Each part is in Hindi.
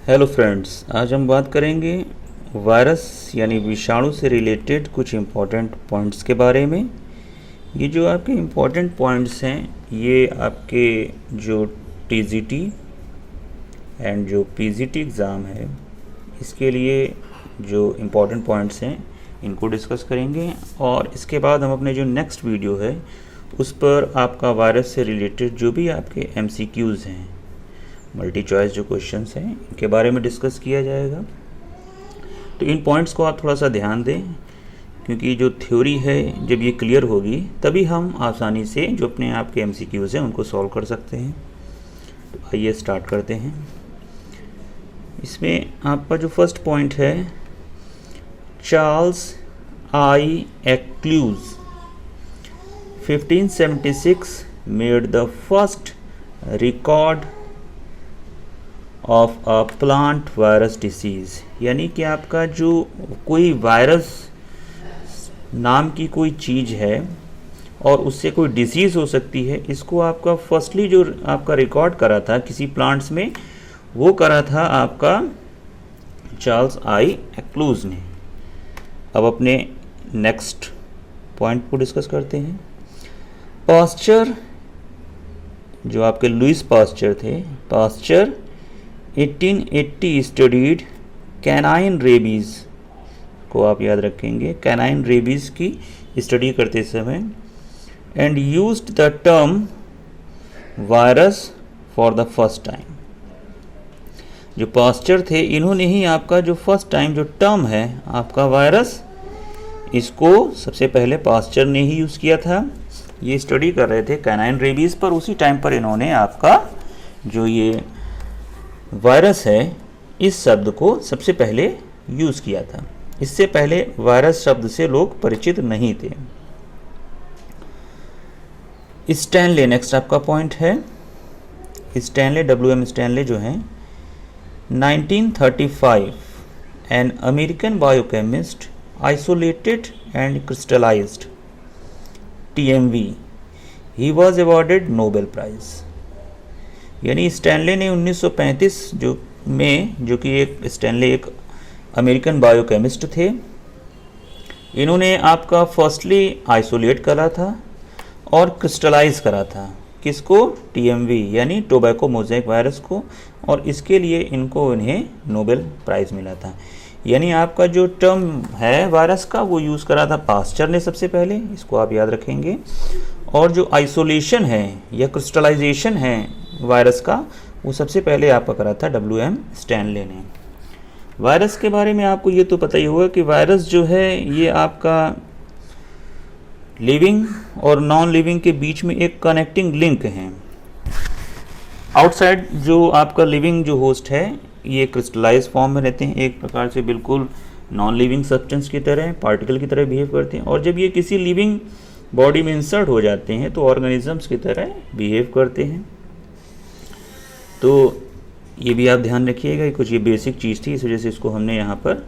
हेलो फ्रेंड्स, आज हम बात करेंगे वायरस यानी विषाणु से रिलेटेड कुछ इम्पॉर्टेंट पॉइंट्स के बारे में। ये जो आपके इम्पॉर्टेंट पॉइंट्स हैं ये आपके जो टीजीटी एंड जो पीजीटी एग्ज़ाम है इसके लिए जो इम्पॉर्टेंट पॉइंट्स हैं इनको डिस्कस करेंगे। और इसके बाद हम अपने जो नेक्स्ट वीडियो है उस पर आपका वायरस से रिलेटेड जो भी आपके एमसीक्यूज़ हैं, मल्टी चॉइस जो क्वेश्चंस हैं, इनके बारे में डिस्कस किया जाएगा। तो इन पॉइंट्स को आप थोड़ा सा ध्यान दें, क्योंकि जो थ्योरी है जब ये क्लियर होगी तभी हम आसानी से जो अपने आप के एमसीक्यूज़ हैं उनको सॉल्व कर सकते हैं। तो आइए स्टार्ट करते हैं। इसमें आपका जो फर्स्ट पॉइंट है, चार्ल्स आई एक्लूज 1576 made the first record of a plant virus disease. यानी कि आपका जो कोई वायरस नाम की कोई चीज़ है और उससे कोई डिसीज़ हो सकती है, इसको आपका फर्स्टली जो आपका रिकॉर्ड करा था किसी प्लांट्स में, वो करा था आपका चार्ल्स आई एक्लूज ने। अब अपने नेक्स्ट पॉइंट को डिस्कस करते हैं। पास्चर, जो आपके लुइस पास्चर थे, पास्चर 1880 स्टडीड कैनाइन रेबीज़ को आप याद रखेंगे, कैनाइन रेबीज़ की स्टडी करते समय, and used the term virus for the first time. जो पास्चर थे इन्होंने ही आपका जो फर्स्ट टाइम जो टर्म है आपका वायरस, इसको सबसे पहले पास्चर ने ही यूज़ किया था। ये स्टडी कर रहे थे कैनाइन रेबीज़ पर, उसी टाइम पर इन्होंने आपका जो ये वायरस है इस शब्द को सबसे पहले यूज़ किया था। इससे पहले वायरस शब्द से लोग परिचित नहीं थे। स्टैनले नेक्स्ट आपका पॉइंट है। स्टैनले, WM स्टैनले जो हैं 1935 an American biochemist isolated and crystallised TMV, he was awarded Nobel prize. यानी स्टैनले ने 1935 जो कि एक स्टैनले एक अमेरिकन बायोकेमिस्ट थे, इन्होंने आपका फर्स्टली आइसोलेट करा था और क्रिस्टलाइज करा था। किसको? TMV यानी टोबैको मोज़ेक वायरस को, और इसके लिए इन्हें नोबेल प्राइज़ मिला था। यानी आपका जो टर्म है वायरस का वो यूज़ करा था पास्चर ने सबसे पहले, इसको आप याद रखेंगे। और जो आइसोलेशन है या क्रिस्टलाइजेशन है वायरस का, वो सबसे पहले आपका करा था WM स्टैनले ने। वायरस के बारे में आपको ये तो पता ही होगा कि वायरस जो है ये आपका लिविंग और नॉन लिविंग के बीच में एक कनेक्टिंग लिंक है। आउटसाइड जो आपका लिविंग जो होस्ट है ये क्रिस्टलाइज फॉर्म में रहते हैं, एक प्रकार से बिल्कुल नॉन लिविंग सब्सटेंस की तरह, पार्टिकल की तरह बिहेव करते हैं। और जब ये किसी लिविंग बॉडी में इंसर्ट हो जाते हैं तो ऑर्गेनिजम्स की तरह बिहेव करते हैं। तो ये भी आप ध्यान रखिएगा, कुछ ये बेसिक चीज़ थी, इस वजह से इसको हमने यहाँ पर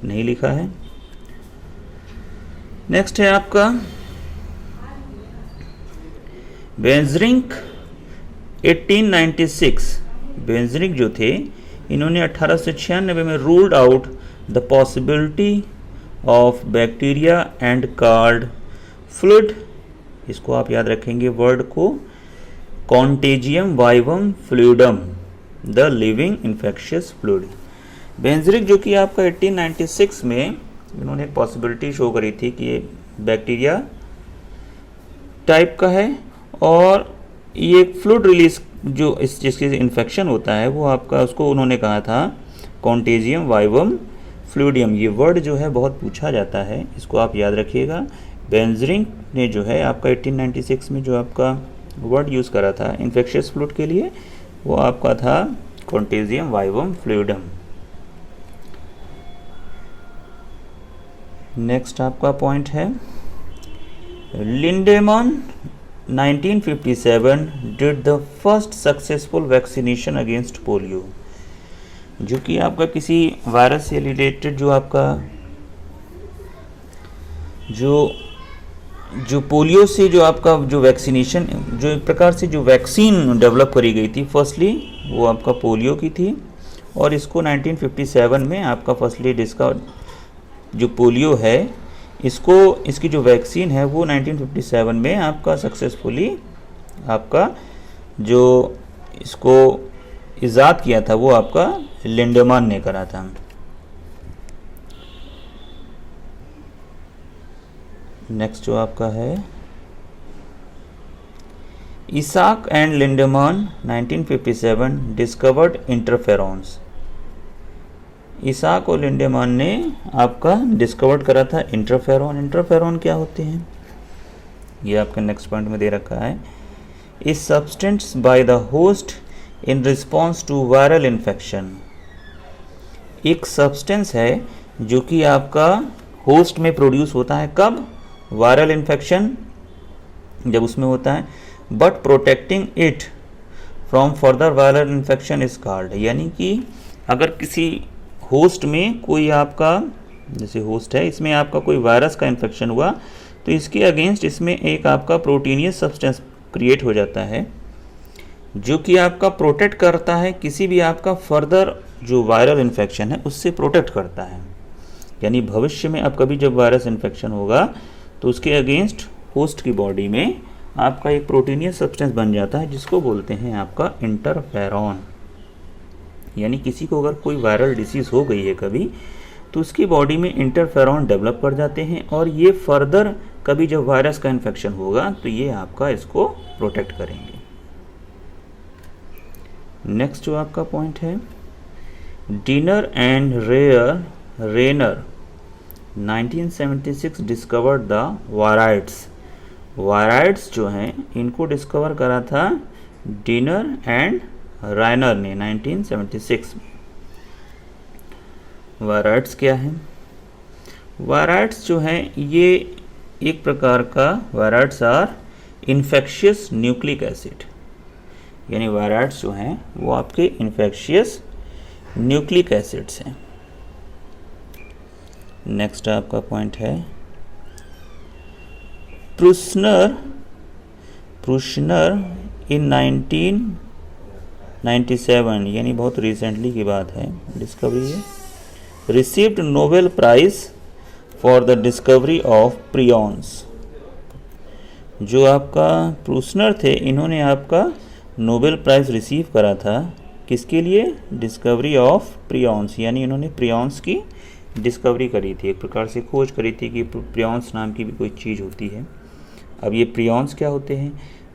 नहीं लिखा है। नेक्स्ट है आपका बेंजरिंग 1896। बेंजरिंग जो थे इन्होंने 1896 में ruled out the possibility of bacteria and card fluid, इसको आप याद रखेंगे वर्ड को, contagium vivum fluidum the living infectious fluid. Beijerinck जो कि आपका 1896 में इन्होंने एक पॉसिबिलिटी शो करी थी कि ये बैक्टीरिया टाइप का है और ये फ्लूइड रिलीज जो इस जिसकी इन्फेक्शन होता है वो आपका, उसको उन्होंने कहा था कॉन्टेजियम वाइवम फ्लूइडियम। ये वर्ड जो है बहुत पूछा जाता है, इसको आप याद रखिएगा। बेंजरिंग ने जो है आपका 1896 में जो आपका वर्ड यूज़ करा था इन्फेक्शियस फ्लूइड के लिए, वो आपका था कॉन्टेजियम वाइवम फ्लूइडम। नेक्स्ट आपका पॉइंट है लिंडेमैन 1957 did the first successful vaccination against polio. जो कि आपका किसी वायरस से रिलेटेड जो आपका जो पोलियो से जो आपका जो वैक्सीनेशन, जो एक प्रकार से जो वैक्सीन डेवलप करी गई थी फर्स्टली, वो आपका पोलियो की थी। और इसको 1957 में आपका फर्स्टली डिस्कवर, जो पोलियो है इसको, इसकी जो वैक्सीन है वो 1957 में आपका सक्सेसफुली आपका जो इसको इजाद किया था वो आपका लिंडेमैन ने करा था। नेक्स्ट जो आपका है Isaac and Lindenmann 1957 discovered interferons. Isaac और लिंडेमैन ने आपका डिस्कवर्ड करा था इंटरफेरॉन। इंटरफेरॉन क्या होते हैं ये आपका नेक्स्ट पॉइंट में दे रखा है। Is substance by the host in response to viral infection. एक सब्सटेंस है जो कि आपका होस्ट में प्रोड्यूस होता है, कब? वायरल इन्फेक्शन जब उसमें होता है, but protecting it from further viral infection is called. यानी कि अगर किसी होस्ट में कोई आपका, जैसे होस्ट है इसमें आपका कोई वायरस का इन्फेक्शन हुआ तो इसके अगेंस्ट इसमें एक आपका प्रोटीनियस सब्सटेंस क्रिएट हो जाता है जो कि आपका प्रोटेक्ट करता है किसी भी आपका फर्दर जो वायरल इन्फेक्शन है उससे प्रोटेक्ट करता है। यानी भविष्य में अब कभी जब वायरस इन्फेक्शन होगा तो उसके अगेंस्ट होस्ट की बॉडी में आपका एक प्रोटीनियस सब्सटेंस बन जाता है जिसको बोलते हैं आपका इंटरफेरॉन। यानी किसी को अगर कोई वायरल डिसीज़ हो गई है कभी तो उसकी बॉडी में इंटरफेरॉन डेवलप कर जाते हैं और ये फर्दर कभी जब वायरस का इन्फेक्शन होगा तो ये आपका इसको प्रोटेक्ट करेंगे। नेक्स्ट जो आपका पॉइंट है Diener and Rayner 1976 discovered the viroids. Viroids जो हैं इनको डिस्कवर करा था डिनर एंड राइनर ने 1976 में। वायराइड्स क्या है? वायराइड्स जो हैं ये एक प्रकार का, viroids are infectious nucleic acid. यानी वायराइड्स जो हैं वो आपके इन्फेक्शियस न्यूक्लिक एसिड्स हैं। नेक्स्ट आपका पॉइंट है प्रूशनर इन 1997, यानी बहुत रिसेंटली की बात है, डिस्कवरी है, received Nobel Prize for the discovery of prions. जो आपका प्रूशनर थे इन्होंने आपका नोबेल प्राइज रिसीव करा था किसके लिए? Discovery of prions. यानी इन्होंने प्रियॉन्स की डिस्कवरी करी थी, एक प्रकार से खोज करी थी कि प्रियॉन्स नाम की भी कोई चीज़ होती है। अब ये प्रियॉन्स क्या होते हैं?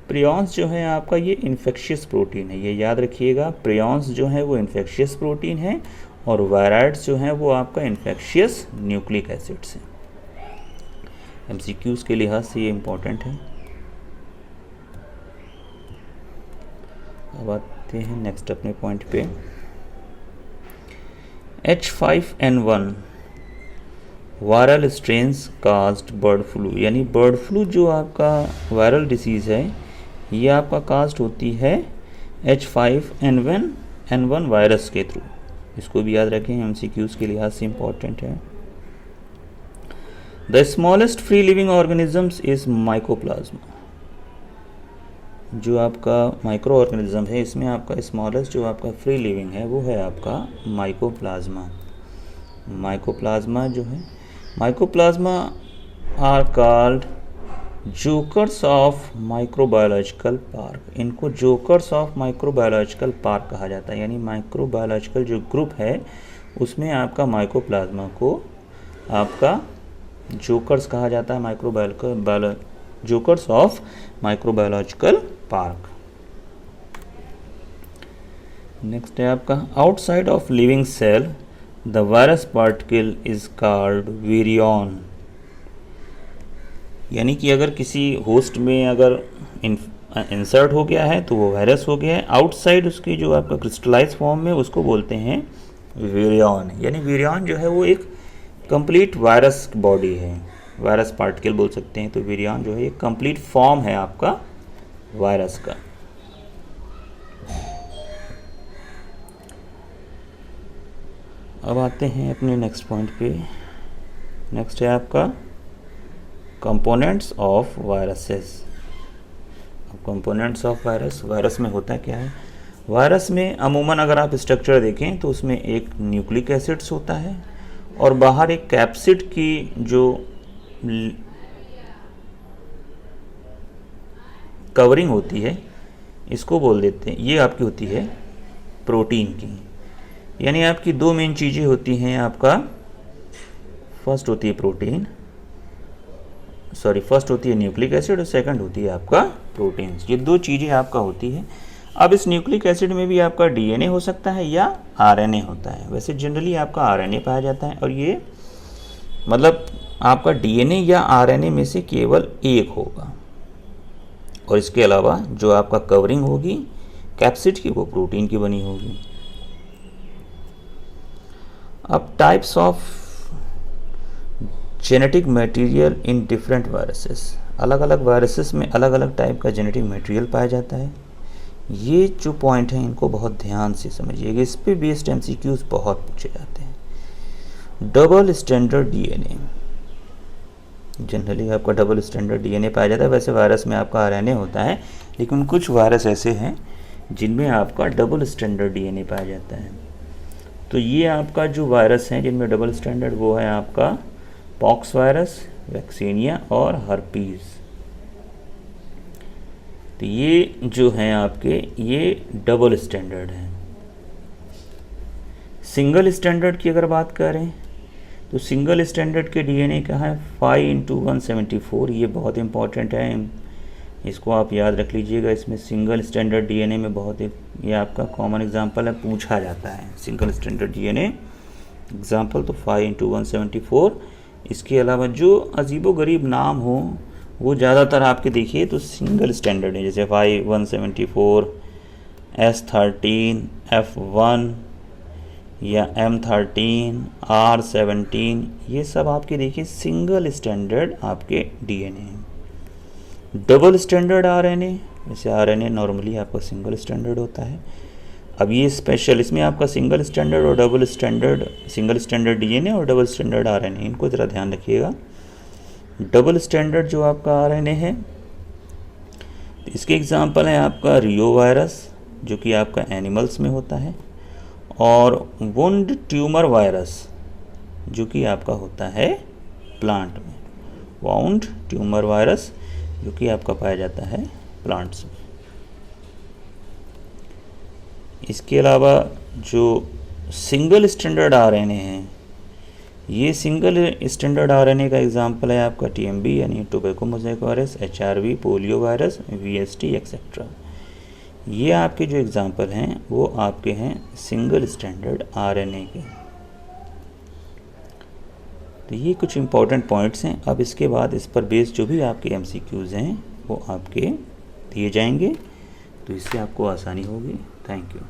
प्रियॉन्स जो है आपका ये इन्फेक्शियस प्रोटीन है, ये याद रखिएगा। प्रियॉन्स जो है वो इन्फेक्शियस प्रोटीन है और वायराइड्स जो हैं वो आपका इन्फेक्शियस न्यूक्लिक एसिड्स हैं। एमसीक्यूज़ के लिहाज से ये इम्पॉर्टेंट है। अब आते हैं नेक्स्ट अपने पॉइंट पे। H5N1 viral strains caused bird flu. यानी बर्ड फ्लू जो आपका वायरल डिसीज़ है ये आपका कास्ट होती है H5N1 वायरस के थ्रू। इसको भी याद रखें, एमसीक्यूज़ के लिहाज से इम्पॉर्टेंट है। The smallest free living organisms is mycoplasma. जो आपका माइक्रो ऑर्गेनिज्म है इसमें आपका स्मॉलेस्ट जो आपका फ्री लिविंग है वो है आपका माइकोप्लाज्मा। माइकोप्लाज्मा जो है, mycoplasma are called jokers of microbiological park. इनको जोकर्स ऑफ माइक्रोबायोलॉजिकल पार्क कहा जाता है। यानी माइक्रोबायोलॉजिकल जो ग्रुप है उसमें आपका माइकोप्लाज्मा को आपका जोकर्स कहा जाता है, microbiological jokers of microbiological park. Next है आपका outside of living cell the virus particle is called virion. यानी कि अगर किसी होस्ट में अगर इंसर्ट हो गया है तो वो वायरस हो गया है, आउटसाइड उसकी जो आपका क्रिस्टलाइज फॉर्म में उसको बोलते हैं विरियन। यानी विरियन जो है वो एक कंप्लीट वायरस बॉडी है, वायरस पार्टिकल बोल सकते हैं। तो विरियन जो है एक कंप्लीट फॉर्म है आपका वायरस का। अब आते हैं अपने नेक्स्ट पॉइंट पे। नेक्स्ट है आपका कंपोनेंट्स ऑफ वायरसेस। अब कंपोनेंट्स ऑफ वायरस, वायरस में होता क्या है? वायरस में अमूमन अगर आप स्ट्रक्चर देखें तो उसमें एक न्यूक्लिक एसिड्स होता है और बाहर एक कैप्सिड की जो कवरिंग होती है, इसको बोल देते हैं, ये आपकी होती है प्रोटीन की। यानी आपकी दो मेन चीज़ें होती हैं, आपका फर्स्ट होती है प्रोटीन, फर्स्ट होती है न्यूक्लिक एसिड और सेकंड होती है आपका प्रोटीन्स। ये दो चीज़ें आपका होती है। अब इस न्यूक्लिक एसिड में भी आपका डीएनए हो सकता है या आरएनए होता है। वैसे जनरली आपका आरएनए पाया जाता है और ये मतलब आपका डीएनए या आरएनए में से केवल एक होगा और इसके अलावा जो आपका कवरिंग होगी कैप्सिड की वो प्रोटीन की बनी होगी। अब types of genetic material in different viruses, अलग अलग वायरसेस में अलग अलग टाइप का जेनेटिक मटेरियल पाया जाता है। ये जो पॉइंट हैं इनको बहुत ध्यान से समझिएगा, इस पे बेस्ड एमसीक्यूज बहुत पूछे जाते हैं। डबल स्टैंडर्ड डीएनए, जनरली आपका डबल स्टैंडर्ड डीएनए पाया जाता है। वैसे वायरस में आपका आरएनए होता है, लेकिन कुछ वायरस ऐसे हैं जिनमें आपका डबल स्टैंडर्ड डीएनए पाया जाता है। तो ये आपका जो वायरस हैं जिनमें डबल स्टैंडर्ड, वो है आपका पॉक्स वायरस, वैक्सीनिया और हर्पीज। तो ये जो हैं आपके, ये डबल स्टैंडर्ड हैं। सिंगल स्टैंडर्ड की अगर बात करें तो सिंगल स्टैंडर्ड के डीएनए का है 5×174। ये बहुत इंपॉर्टेंट है, इसको आप याद रख लीजिएगा। इसमें सिंगल स्टैंडर्ड डीएनए में बहुत ये आपका कॉमन एग्जांपल है, पूछा जाता है सिंगल स्टैंडर्ड डीएनए एग्जांपल, तो 5×174। इसके अलावा जो अजीबोगरीब नाम हो वो ज़्यादातर आपके देखिए तो सिंगल स्टैंडर्ड है, जैसे 5×174, S13, F1 या M13, R17, ये सब आपके देखिए सिंगल स्टैंडर्ड आपके डीएनए हैं। डबल स्टैंडर्ड आरएनए, जैसे आरएनए नॉर्मली आपका सिंगल स्टैंडर्ड होता है। अब ये स्पेशल, इसमें आपका सिंगल स्टैंडर्ड और double standard, single standard DNA और डबल स्टैंडर्ड आरएनए, इनको ज़रा ध्यान रखिएगा। डबल स्टैंडर्ड जो आपका आरएनए है, इसके एग्जांपल है आपका रियो वायरस जो कि आपका एनिमल्स में होता है, और वुंड ट्यूमर वायरस जो कि आपका होता है प्लांट में। वाउंड ट्यूमर वायरस जो कि आपका पाया जाता है प्लांट्स में। इसके अलावा जो सिंगल स्टैंडर्ड आरएनए हैं, ये सिंगल स्टैंडर्ड आरएनए का एग्जांपल है आपका टीएमबी यानी tobacco mosaic virus, HRV, polio virus, VST etcetera. ये आपके जो एग्जांपल हैं वो आपके हैं सिंगल स्टैंडर्ड आरएनए के। तो ये कुछ इंपॉर्टेंट पॉइंट्स हैं। अब इसके बाद इस पर बेस्ड जो भी आपके एमसीक्यूज़ हैं वो आपके दिए जाएंगे, तो इससे आपको आसानी होगी। Thank you.